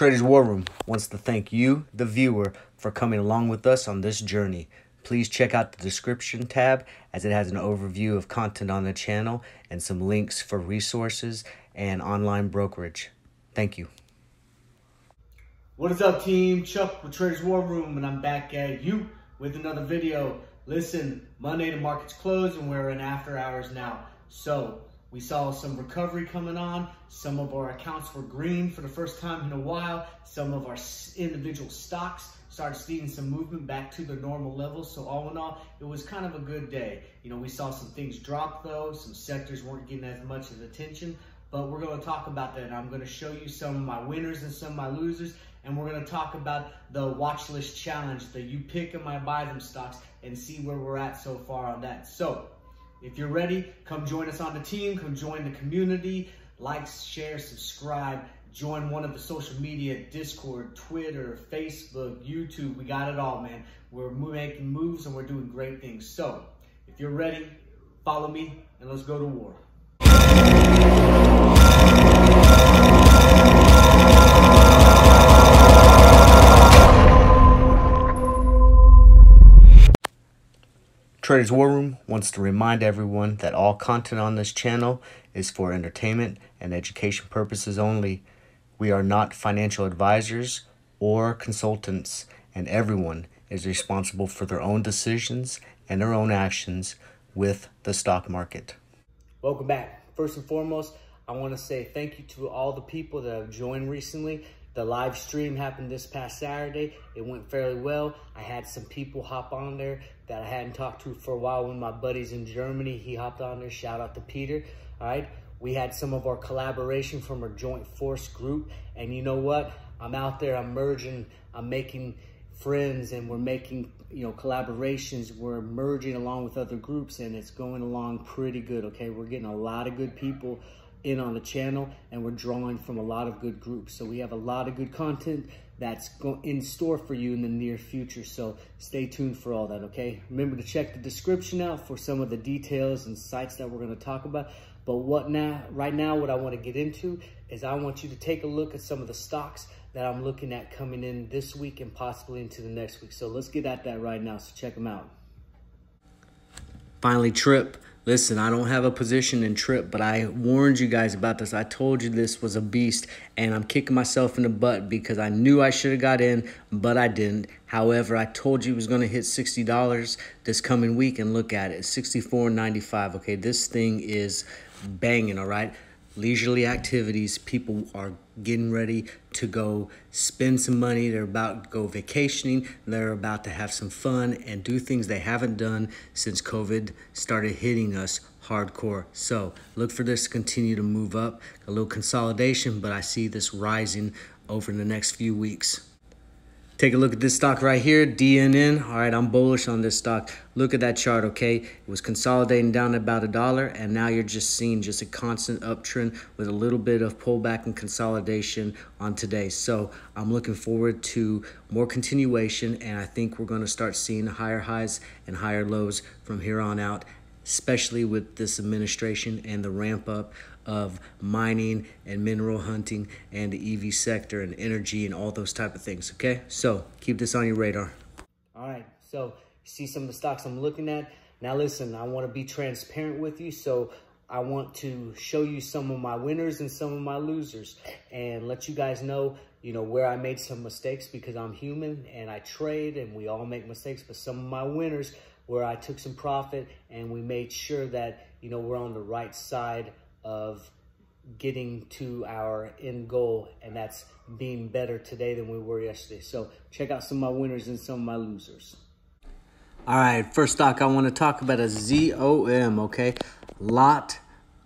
Traders War Room wants to thank you, the viewer, for coming along with us on this journey. Please check out the description tab as it has an overview of content on the channel and some links for resources and online brokerage. Thank you. What is up, team? Chuck with Traders War Room, and I'm back at you with another video. Listen, Monday the market's closed and we're in after hours now. So we saw some recovery coming on. Some of our accounts were green for the first time in a while. Some of our individual stocks started seeing some movement back to their normal levels. So all in all, it was kind of a good day. You know, we saw some things drop though. Some sectors weren't getting as much of attention, but we're going to talk about that. I'm going to show you some of my winners and some of my losers. And we're going to talk about the watch list challenge, the you pick 'em, I buy them stocks, and see where we're at so far on that. So if you're ready, come join us on the team, come join the community, like, share, subscribe, join one of the social media, Discord, Twitter, Facebook, YouTube. We got it all, man. We're making moves and we're doing great things. So if you're ready, follow me and let's go to war. Traders War Room wants to remind everyone that all content on this channel is for entertainment and education purposes only. We are not financial advisors or consultants, and everyone is responsible for their own decisions and their own actions with the stock market. Welcome back. First and foremost, I want to say thank you to all the people that have joined recently. The live stream happened this past Saturday. It went fairly well. I had some people hop on there that I hadn't talked to for a while. One of my buddies in Germany, he hopped on there. Shout out to Peter. All right. We had some of our collaboration from our joint force group. And you know what? I'm out there. I'm merging. I'm making friends and we're making, collaborations. We're merging along with other groups and it's going along pretty good. Okay. We're getting a lot of good people in on the channel and we're drawing from a lot of good groups. So we have a lot of good content that's in store for you in the near future. So stay tuned for all that, okay? Remember to check the description out for some of the details and sites that we're gonna talk about. But right now, what I wanna get into is I want you to take a look at some of the stocks that I'm looking at coming in this week and possibly into the next week. So let's get at that right now, so check them out. Finally, Trip. Listen, I don't have a position in Trip, but I warned you guys about this. I told you this was a beast, and I'm kicking myself in the butt because I knew I should have got in, but I didn't. However, I told you it was going to hit $60 this coming week, and look at it, $64.95. Okay, this thing is banging, all right? Leisurely activities, people are getting ready to go spend some money. They're about to go vacationing. They're about to have some fun and do things they haven't done since COVID started hitting us hardcore. So look for this to continue to move up. A little consolidation, but I see this rising over the next few weeks. Take a look at this stock right here, DNN. All right, I'm bullish on this stock. Look at that chart, okay? It was consolidating down about $1, and now you're just seeing just a constant uptrend with a little bit of pullback and consolidation on today. So I'm looking forward to more continuation, and I think we're going to start seeing higher highs and higher lows from here on out, especially with this administration and the ramp up of mining and mineral hunting and the EV sector and energy and all those type of things, okay? So keep this on your radar. All right, so you see some of the stocks I'm looking at. Now listen, I want to be transparent with you, so I want to show you some of my winners and some of my losers and let you guys know, where I made some mistakes because I'm human and I trade and we all make mistakes, but some of my winners where I took some profit and we made sure that, we're on the right side of getting to our end goal, and that's being better today than we were yesterday. So check out some of my winners and some of my losers. All right, first stock I want to talk about is ZOM, okay? Lot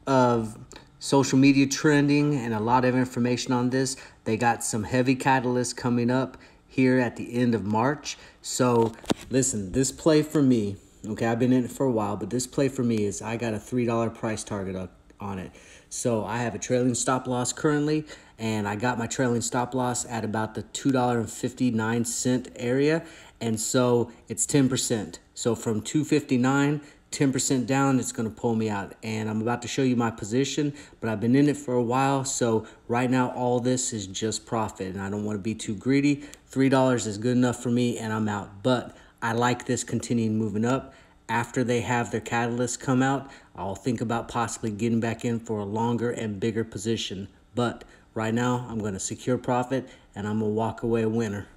of social media trending and a lot of information on this. They got some heavy catalysts coming up here at the end of March. So listen, this play for me, okay, I've been in it for a while, but this play for me is I got a $3 price target on it. So I have a trailing stop loss currently, and I got my trailing stop loss at about the $2.59 area, and so it's 10%. So from $2.59 10% down, it's going to pull me out. And I'm about to show you my position, but I've been in it for a while. So right now, all this is just profit, and I don't want to be too greedy. $3 is good enough for me, and I'm out. But I like this continuing moving up. After they have their catalyst come out, I'll think about possibly getting back in for a longer and bigger position. But right now, I'm going to secure profit, and I'm going to walk away a winner.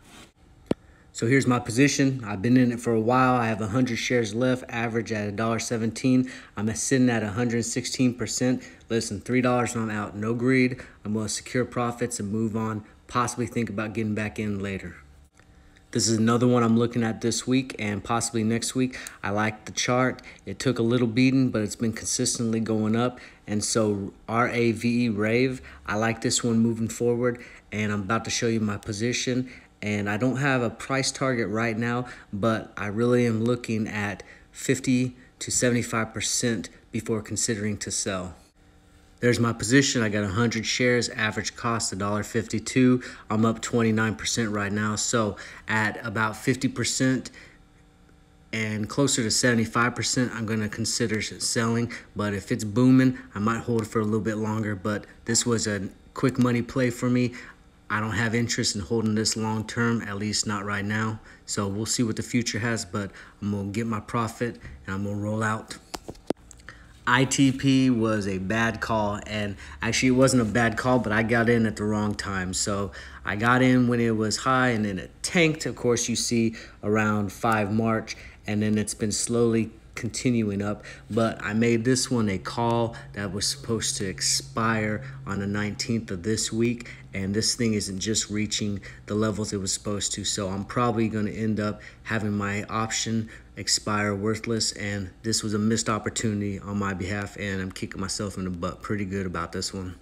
So here's my position. I've been in it for a while. I have 100 shares left, average at $1.17. I'm sitting at 116%. Listen, $3 and I'm out. No greed. I'm going to secure profits and move on. Possibly think about getting back in later. This is another one I'm looking at this week and possibly next week. I like the chart. It took a little beating, but it's been consistently going up. And so RAVE, I like this one moving forward. And I'm about to show you my position. And I don't have a price target right now, but I really am looking at 50 to 75% before considering to sell. There's my position. I got 100 shares, average cost $1.52. I'm up 29% right now. So at about 50% and closer to 75%, I'm going to consider selling. But if it's booming, I might hold it for a little bit longer. But this was a quick money play for me. I don't have interest in holding this long term, at least not right now. So we'll see what the future has, but I'm going to get my profit and I'm going to roll out. ITP was a bad call, and actually it wasn't a bad call, but I got in at the wrong time. So I got in when it was high and then it tanked. Of course, you see around 5 March, and then it's been slowly continuing up. But I made this one a call that was supposed to expire on the 19th of this week, and this thing isn't just reaching the levels it was supposed to. So I'm probably going to end up having my option expire worthless, and this was a missed opportunity on my behalf, and I'm kicking myself in the butt pretty good about this one.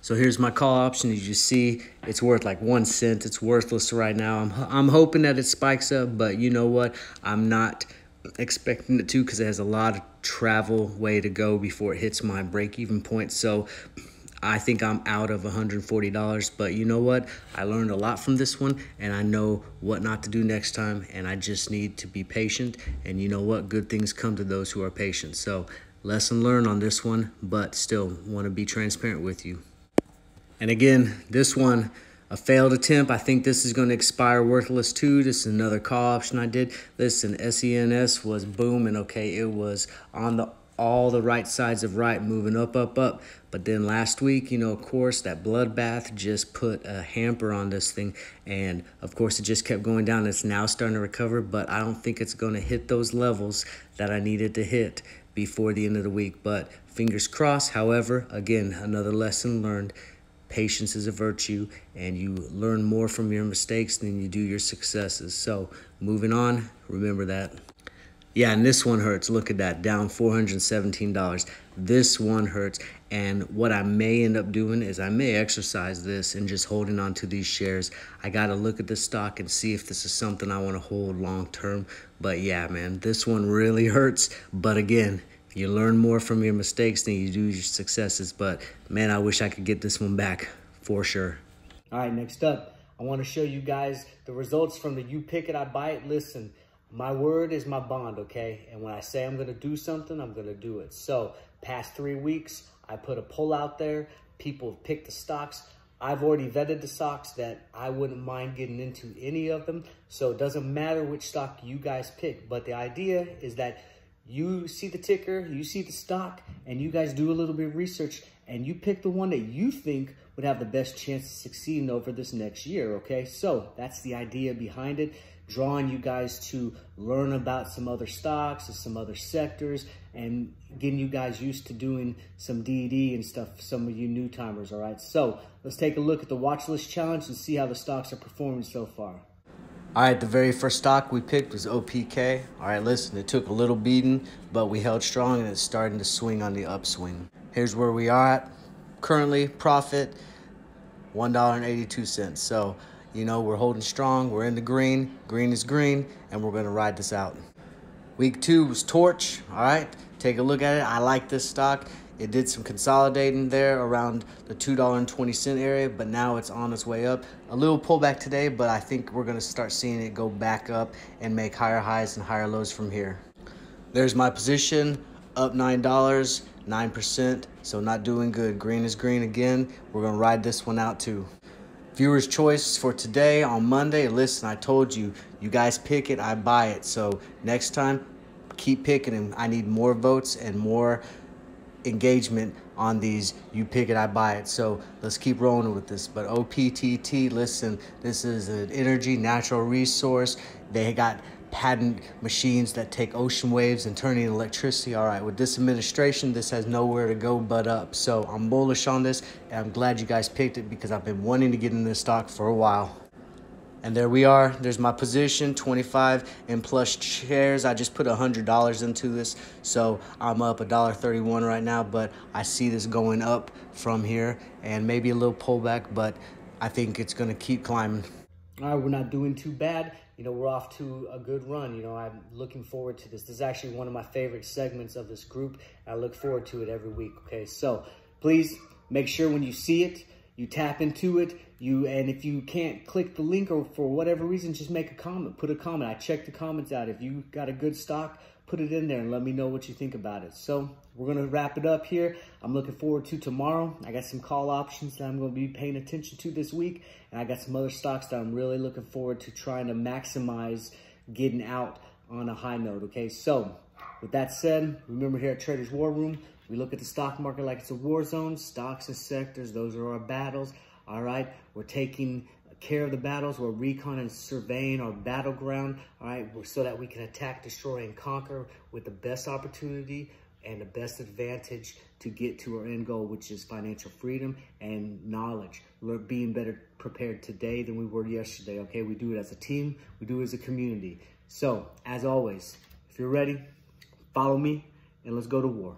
So here's my call option. As you see, it's worth like 1 cent. It's worthless right now. I'm hoping that it spikes up, but you know what? I'm not expecting it to, because it has a lot of travel way to go before it hits my break-even point. So I think I'm out of $140, but you know what? I learned a lot from this one, and I know what not to do next time, and I just need to be patient. And you know what? Good things come to those who are patient. So lesson learned on this one, but still want to be transparent with you. And again, this one, a failed attempt. I think this is going to expire worthless too. This is another call option I did. Listen, SENS was booming, okay? It was on all the right sides of right, moving up, up, up. But then last week, you know, of course, that bloodbath just put a hamper on this thing. And of course, it just kept going down. It's now starting to recover, but I don't think it's going to hit those levels that I needed to hit before the end of the week. But fingers crossed. However, again, another lesson learned. Patience is a virtue, and you learn more from your mistakes than you do your successes. So moving on, remember that. Yeah, and this one hurts. Look at that, down $417. This one hurts. And what I may end up doing is I may exercise this and just holding on to these shares. I got to look at the stock and see if this is something I want to hold long term. But yeah, man, this one really hurts. But again, you learn more from your mistakes than you do your successes. But man, I wish I could get this one back for sure. All right, next up, I want to show you guys the results from the You Pick It, I Buy It. Listen, my word is my bond, okay? And when I say I'm going to do something, I'm going to do it. So past 3 weeks, I put a poll out there. People have picked the stocks. I've already vetted the stocks that I wouldn't mind getting into any of them. So it doesn't matter which stock you guys pick. But the idea is that you see the ticker, you see the stock, and you guys do a little bit of research, and you pick the one that you think would have the best chance of succeeding over this next year, okay? So that's the idea behind it, drawing you guys to learn about some other stocks and some other sectors, and getting you guys used to doing some DD and stuff, some of you new timers, all right? So let's take a look at the watch list challenge and see how the stocks are performing so far. All right, the very first stock we picked was OPK. All right, listen, it took a little beating, but we held strong, and it's starting to swing on the upswing. Here's where we are at. Currently, profit, $1.82. So, you know, we're holding strong. We're in the green. Green is green, and we're going to ride this out. Week 2 was Torch. All right, take a look at it. I like this stock. It did some consolidating there around the $2.20 area, but now it's on its way up. A little pullback today, but I think we're going to start seeing it go back up and make higher highs and higher lows from here. There's my position, up $9, 9%, so not doing good. Green is green again. We're gonna ride this one out too. Viewer's choice for today on Monday. Listen, I told you, you guys pick it, I buy it. So next time, keep picking them. I need more votes and more engagement on these. You pick it, I buy it. So let's keep rolling with this. But OPTT, listen, this is an energy, natural resource. They got patent machines that take ocean waves and turn it into electricity. All right, with this administration, this has nowhere to go but up. So I'm bullish on this, and I'm glad you guys picked it because I've been wanting to get in this stock for a while. And there we are. There's my position, 25 and plus shares. I just put $100 into this, so I'm up $1.31 right now, but I see this going up from here and maybe a little pullback, but I think it's going to keep climbing. All right, we're not doing too bad. You know, we're off to a good run. You know, I'm looking forward to this. This is actually one of my favorite segments of this group. I look forward to it every week, okay? So please make sure when you see it, you tap into it. And if you can't click the link or for whatever reason, just make a comment. Put a comment. I check the comments out. If you got a good stock, put it in there and let me know what you think about it. So we're going to wrap it up here. I'm looking forward to tomorrow. I got some call options that I'm going to be paying attention to this week. And I got some other stocks that I'm really looking forward to trying to maximize getting out on a high note. Okay, so with that said, remember here at Traders War Room, we look at the stock market like it's a war zone. Stocks and sectors, those are our battles. All right, we're taking care of the battles. We're recon and surveying our battleground. All right, so that we can attack, destroy, and conquer with the best opportunity and the best advantage to get to our end goal, which is financial freedom and knowledge. We're being better prepared today than we were yesterday. Okay, we do it as a team. We do it as a community. So, as always, if you're ready, follow me and let's go to war.